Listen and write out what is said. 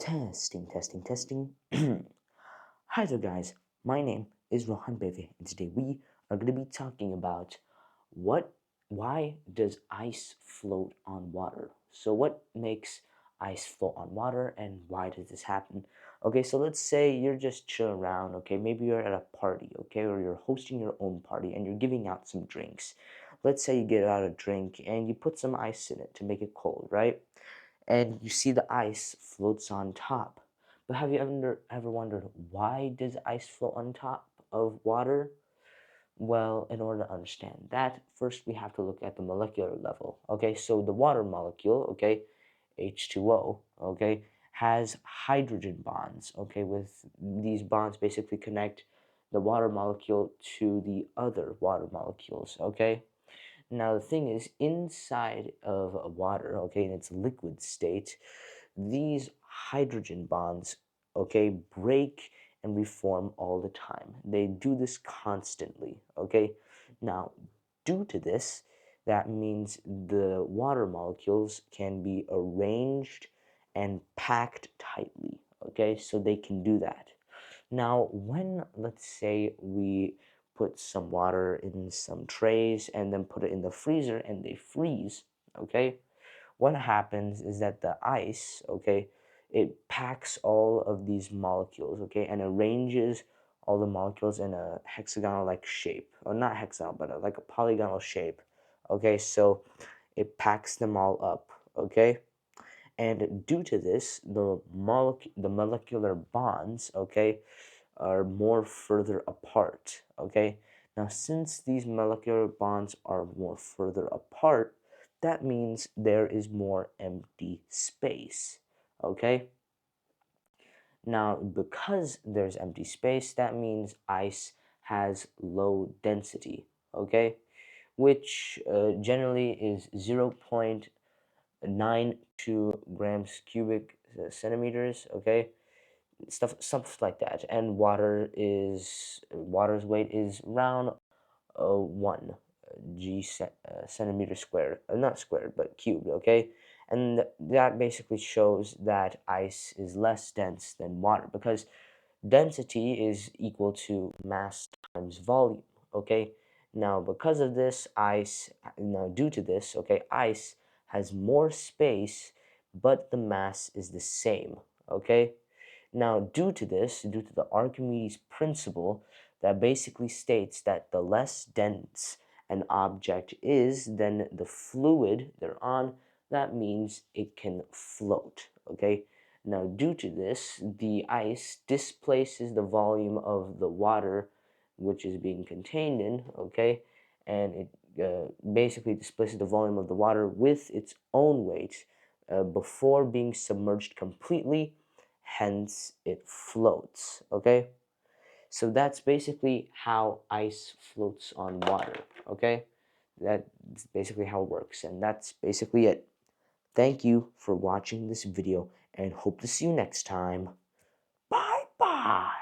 Testing. Hi there, guys. My name is Rohan Beve, and today we are going to be talking about why does ice float on water? So, what makes ice float on water, and why does this happen? Okay, so let's say you're just chilling around. Okay, maybe you're at a party. Okay, or you're hosting your own party, and you're giving out some drinks. Let's say you get out a drink and you put some ice in it to make it cold, right? And you see the ice floats on top. But have you ever wondered, why does ice float on top of water? Well, in order to understand that, first we have to look at the molecular level. Okay, so the water molecule, okay, H2O, okay, has hydrogen bonds. Okay, with these bonds basically connect the water molecule to the other water molecules. Okay, now the thing is, inside of a water, okay, in its liquid state, these hydrogen bonds, okay, break and reform all the time. They do this constantly, okay? Now, due to this, that means the water molecules can be arranged and packed tightly, okay? So they can do that. Now, when, let's say, we put some water in some trays and then put it in the freezer and they freeze, okay? What happens is that the ice, okay, it packs all of these molecules, okay, and arranges all the molecules in a hexagonal like shape, or not hexagonal, but like a polygonal shape, okay, so it packs them all up, okay, and due to this, the molecular bonds, okay, are more further apart, okay. Now, since these molecular bonds are more further apart, that means there is more empty space, okay. Now, because there's empty space, that means ice has low density, okay, which generally is 0.92 grams cubic centimeters, okay, stuff like that. And water's weight is around 1 centimeter squared, not squared but cubed, okay. And that basically shows that ice is less dense than water, because density is equal to mass times volume, okay. Now, because of this, due to this, okay, ice has more space, but the mass is the same, okay. Now, due to this, due to the Archimedes principle that basically states that the less dense an object is than the fluid they're on, that means it can float, okay? Now, due to this, the ice displaces the volume of the water which is being contained in, okay? And it basically displaces the volume of the water with its own weight before being submerged completely, hence it floats, okay. So that's basically how ice floats on water, okay. That's basically how it works, and that's basically it. Thank you for watching this video, and hope to see you next time. Bye bye.